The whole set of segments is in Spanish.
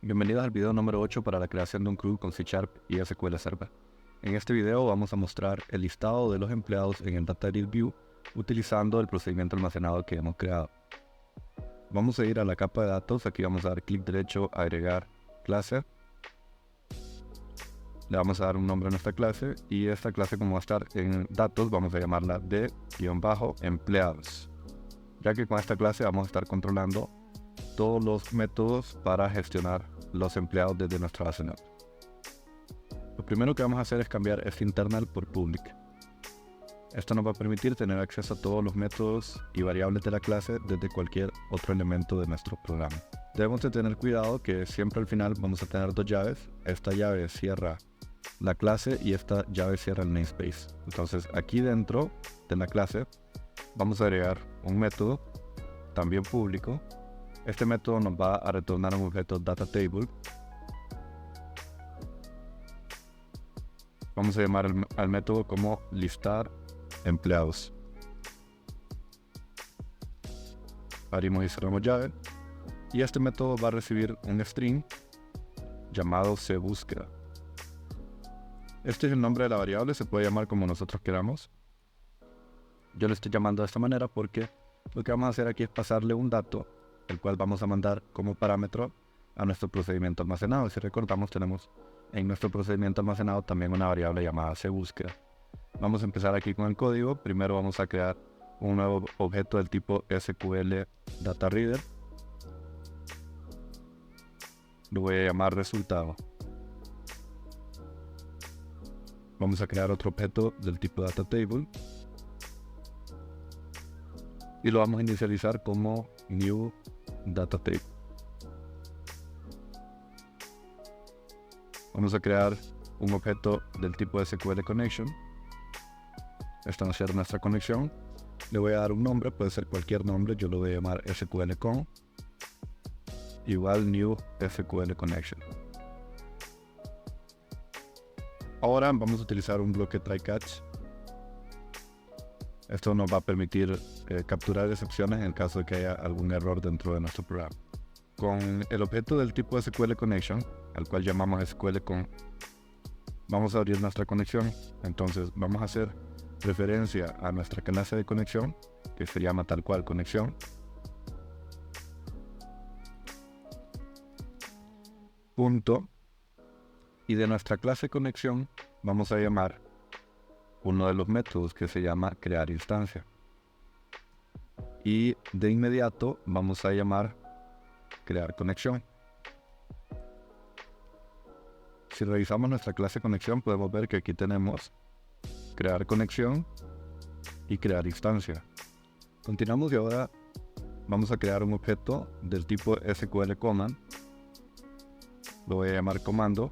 Bienvenidos al video número 8 para la creación de un CRUD con C# y SQL Server. En este video vamos a mostrar el listado de los empleados en el Data Grid View utilizando el procedimiento almacenado que hemos creado. Vamos a ir a la capa de datos, aquí vamos a dar clic derecho a agregar clase. Le vamos a dar un nombre a nuestra clase y esta clase, como va a estar en datos, vamos a llamarla de-empleados, ya que con esta clase vamos a estar controlando todos los métodos para gestionar los empleados desde nuestra base de datos. Lo primero que vamos a hacer es cambiar este internal por public. Esto nos va a permitir tener acceso a todos los métodos y variables de la clase desde cualquier otro elemento de nuestro programa. Debemos de tener cuidado que siempre al final vamos a tener dos llaves. Esta llave cierra la clase y esta llave cierra el namespace. Entonces aquí dentro de la clase vamos a agregar un método también público. Este método nos va a retornar un objeto DataTable. Vamos a llamar al método como listar empleados. Abrimos y cerramos llave. Y este método va a recibir un string llamado cBúsqueda. Este es el nombre de la variable, se puede llamar como nosotros queramos. Yo le estoy llamando de esta manera porque lo que vamos a hacer aquí es pasarle un dato, el cual vamos a mandar como parámetro a nuestro procedimiento almacenado. Si recordamos, tenemos en nuestro procedimiento almacenado también una variable llamada cBúsqueda. Vamos a empezar aquí con el código. Primero vamos a crear un nuevo objeto del tipo SQL Data Reader. Lo voy a llamar resultado. Vamos a crear otro objeto del tipo DataTable y lo vamos a inicializar como new DataTable. Vamos a crear un objeto del tipo SQL Connection. Esta va a ser nuestra conexión. Le voy a dar un nombre, puede ser cualquier nombre. Yo lo voy a llamar SQL Con igual new SQL Connection. Ahora vamos a utilizar un bloque try catch. Esto nos va a permitir capturar excepciones en el caso de que haya algún error dentro de nuestro programa. Con el objeto del tipo SQL Connection, al cual llamamos SQL Con, vamos a abrir nuestra conexión. Entonces vamos a hacer referencia a nuestra clase de conexión, que se llama tal cual conexión. Punto. Y de nuestra clase conexión vamos a llamar uno de los métodos que se llama crear instancia. Y de inmediato vamos a llamar crear conexión. Si revisamos nuestra clase conexión podemos ver que aquí tenemos crear conexión y crear instancia. Continuamos y ahora vamos a crear un objeto del tipo SQL Command. Lo voy a llamar comando.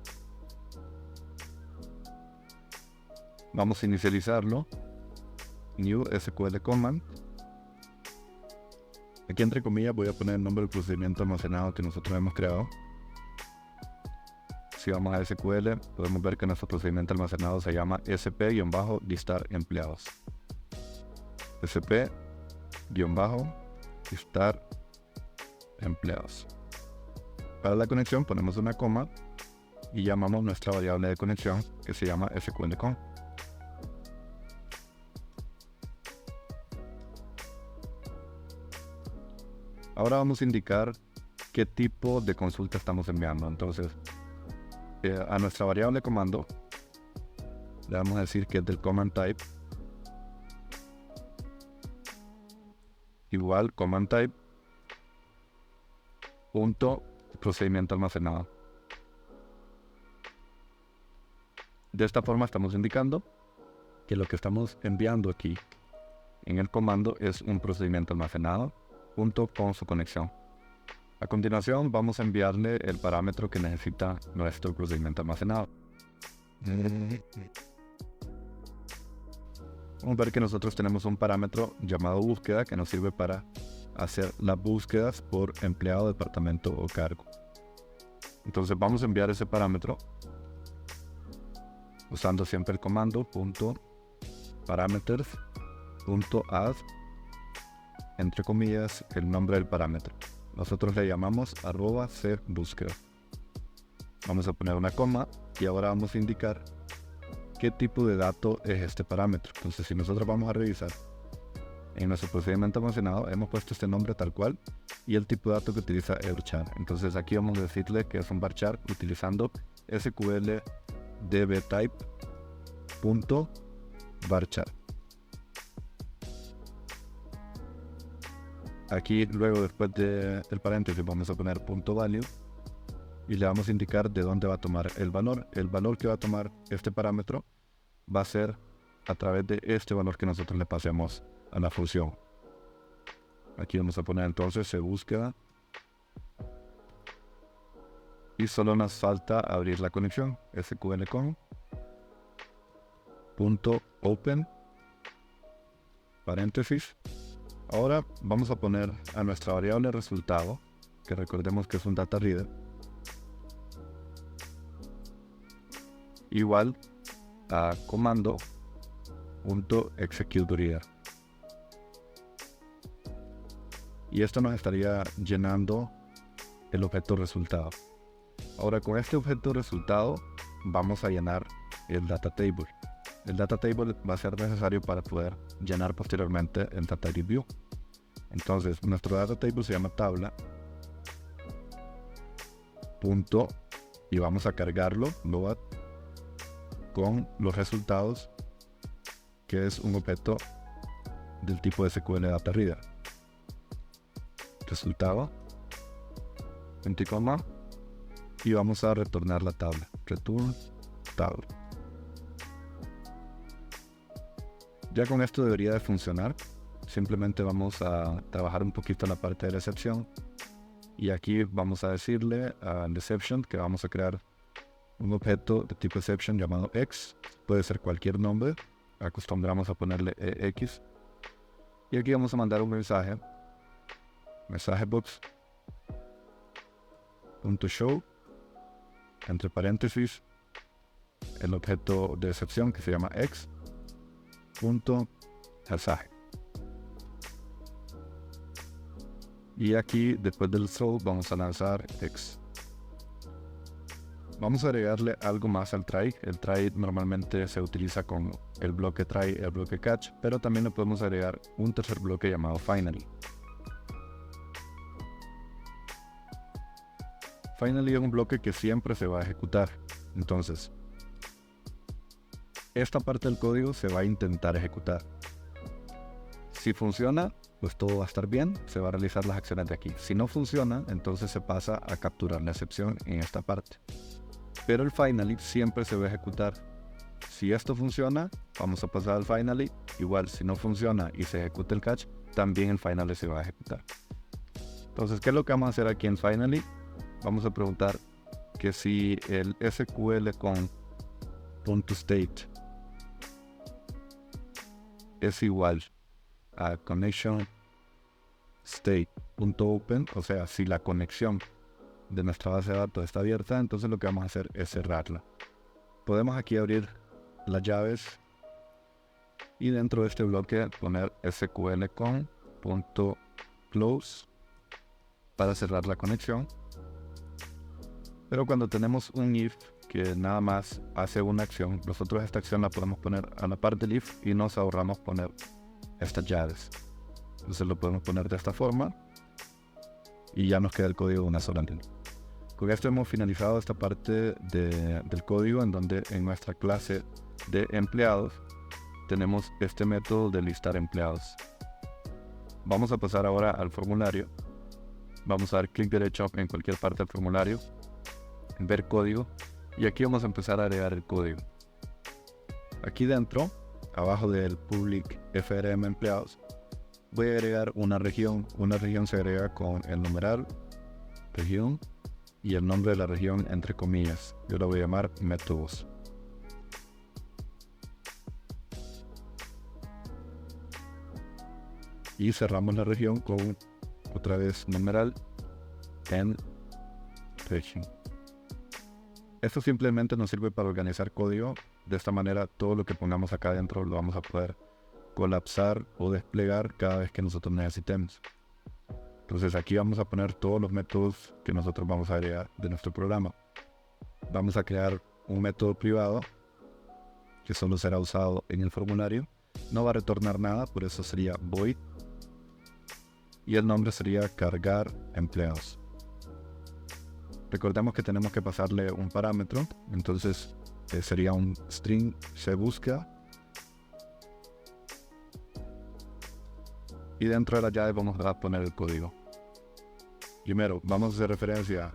Vamos a inicializarlo, new SQL Command. Aquí entre comillas voy a poner el nombre del procedimiento almacenado que nosotros hemos creado. Si vamos a SQL, podemos ver que nuestro procedimiento almacenado se llama sp-listar empleados. sp-listar empleados. Para la conexión ponemos una coma y llamamos nuestra variable de conexión que se llama SQL-Con. Ahora vamos a indicar qué tipo de consulta estamos enviando. Entonces, a nuestra variable comando le vamos a decir que es del command type igual command type punto procedimiento almacenado. De esta forma estamos indicando que lo que estamos enviando aquí en el comando es un procedimiento almacenado junto con su conexión. A continuación vamos a enviarle el parámetro que necesita nuestro procedimiento almacenado. Vamos a ver que nosotros tenemos un parámetro llamado búsqueda que nos sirve para hacer las búsquedas por empleado, departamento o cargo. Entonces vamos a enviar ese parámetro usando siempre el comando .parameters.add entre comillas el nombre del parámetro. Nosotros le llamamos @cbúsqueda. Vamos a poner una coma y ahora vamos a indicar qué tipo de dato es este parámetro. Entonces, si nosotros vamos a revisar en nuestro procedimiento mencionado, hemos puesto este nombre tal cual y el tipo de dato que utiliza el varchar. Entonces aquí vamos a decirle que es un varchar utilizando SQL dbtype.varchar. Aquí luego, después del paréntesis, vamos a poner .value y le vamos a indicar de dónde va a tomar el valor. El valor que va a tomar este parámetro va a ser a través de este valor que nosotros le pasemos a la función. Aquí vamos a poner entonces búsqueda y solo nos falta abrir la conexión sqlcon.open paréntesis. Ahora vamos a poner a nuestra variable resultado, que recordemos que es un data reader, igual a comando.executeReader. Y esto nos estaría llenando el objeto resultado. Ahora con este objeto resultado vamos a llenar el data table. El data table va a ser necesario para poder llenar posteriormente el data view. Entonces nuestro data table se llama tabla punto y vamos a cargarlo load con los resultados, que es un objeto del tipo SQL Data Reader. Resultado coma y vamos a retornar la tabla, return tabla. Ya con esto debería de funcionar. Simplemente vamos a trabajar un poquito en la parte de la excepción y aquí vamos a decirle al exception que vamos a crear un objeto de tipo exception llamado x, puede ser cualquier nombre, acostumbramos a ponerle ex, y aquí vamos a mandar un mensaje box.show entre paréntesis el objeto de excepción que se llama x.mensaje. Y aquí después del throw vamos a lanzar x. Vamos a agregarle algo más al try. El try normalmente se utiliza con el bloque try y el bloque catch, pero también le podemos agregar un tercer bloque llamado finally. Finally es un bloque que siempre se va a ejecutar. Entonces, esta parte del código se va a intentar ejecutar. Si funciona, pues todo va a estar bien, se va a realizar las acciones de aquí. Si no funciona, entonces se pasa a capturar la excepción en esta parte. Pero el finally siempre se va a ejecutar. Si esto funciona, vamos a pasar al finally. Igual, si no funciona y se ejecuta el catch, también el finally se va a ejecutar. Entonces, ¿qué es lo que vamos a hacer aquí en finally? Vamos a preguntar que si el SQL con .state es igual a connection state.open, o sea, si la conexión de nuestra base de datos está abierta, entonces lo que vamos a hacer es cerrarla. Podemos aquí abrir las llaves y dentro de este bloque poner sql con.close para cerrar la conexión. Pero cuando tenemos un if que nada más hace una acción, nosotros esta acción la podemos poner a la par del if y nos ahorramos poner estas llaves. Entonces lo podemos poner de esta forma y ya nos queda el código de una sola línea. Con esto hemos finalizado esta parte del código, en donde en nuestra clase de empleados tenemos este método de listar empleados. Vamos a pasar ahora al formulario. Vamos a dar clic derecho en cualquier parte del formulario, ver código, y aquí vamos a empezar a agregar el código. Aquí dentro, abajo del public frm empleados, voy a agregar una región. Una región se agrega con el numeral región y el nombre de la región entre comillas. Yo la voy a llamar métodos. Y cerramos la región con otra vez numeral en región. Esto simplemente nos sirve para organizar código. De esta manera todo lo que pongamos acá adentro lo vamos a poder colapsar o desplegar cada vez que nosotros necesitemos. Entonces aquí vamos a poner todos los métodos que nosotros vamos a agregar de nuestro programa. vamos a crear un método privado que solo será usado en el formulario. No va a retornar nada, por eso sería void. Y el nombre sería cargar empleados. Recordemos que tenemos que pasarle un parámetro, entonces sería un string se busca. Y dentro de la llave vamos a poner el código. Primero vamos a hacer referencia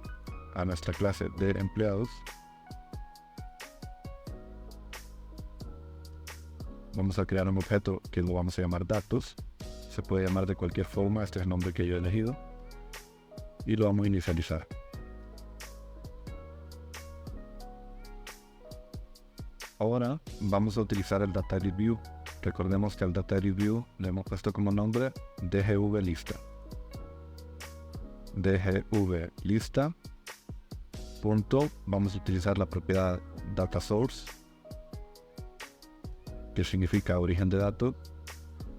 a nuestra clase de empleados. Vamos a crear un objeto que lo vamos a llamar datos. Se puede llamar de cualquier forma, este es el nombre que yo he elegido. Y lo vamos a inicializar. Ahora vamos a utilizar el DataEditView. Recordemos que al DataEditView le hemos puesto como nombre dgvLista. dgvLista. Vamos a utilizar la propiedad DataSource, que significa origen de datos,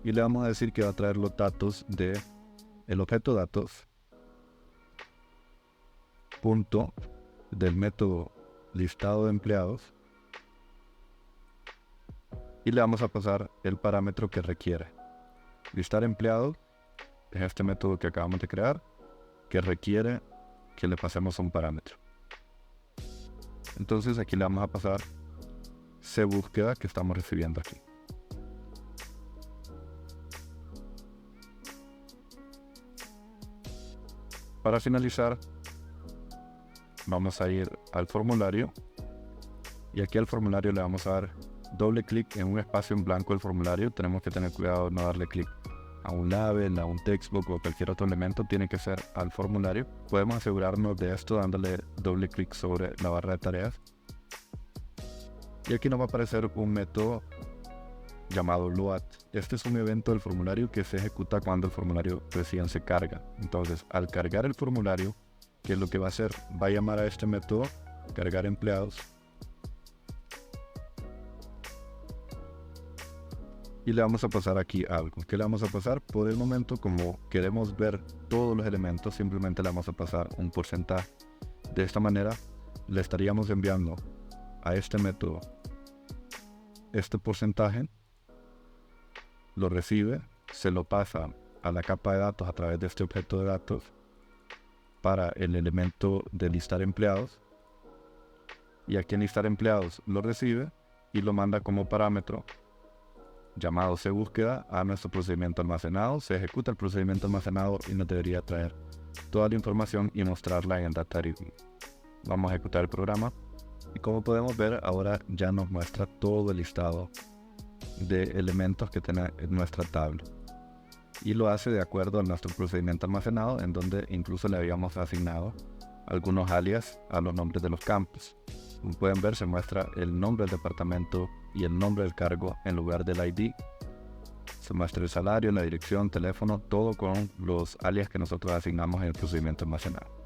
y le vamos a decir que va a traer los datos de el objeto datos punto del método listado de empleados, y le vamos a pasar el parámetro que requiere. Listar empleados es este método que acabamos de crear, que requiere que le pasemos un parámetro. Entonces aquí le vamos a pasar cBúsqueda que estamos recibiendo aquí. Para finalizar, vamos a ir al formulario, y aquí al formulario le vamos a dar doble clic en un espacio en blanco del formulario. Tenemos que tener cuidado de no darle clic a un label, a un textbook o cualquier otro elemento, tiene que ser al formulario. Podemos asegurarnos de esto dándole doble clic sobre la barra de tareas. Y aquí nos va a aparecer un método llamado load. Este es un evento del formulario que se ejecuta cuando el formulario recién se carga. Entonces, al cargar el formulario, ¿qué es lo que va a hacer? Va a llamar a este método cargar empleados y le vamos a pasar aquí algo. ¿Qué le vamos a pasar? Por el momento, como queremos ver todos los elementos, simplemente le vamos a pasar un porcentaje. De esta manera le estaríamos enviando a este método este porcentaje, lo recibe, se lo pasa a la capa de datos a través de este objeto de datos para el elemento de listar empleados, y aquí en listar empleados lo recibe y lo manda como parámetro llamado cBúsqueda a nuestro procedimiento almacenado. Se ejecuta el procedimiento almacenado y nos debería traer toda la información y mostrarla en el DataEditView. Vamos a ejecutar el programa y como podemos ver ahora ya nos muestra todo el listado de elementos que tiene nuestra tabla, y lo hace de acuerdo a nuestro procedimiento almacenado, en donde incluso le habíamos asignado algunos alias a los nombres de los campos. Como pueden ver, se muestra el nombre del departamento y el nombre del cargo en lugar del ID. Se muestra el salario, la dirección, teléfono, todo con los alias que nosotros asignamos en el procedimiento almacenado.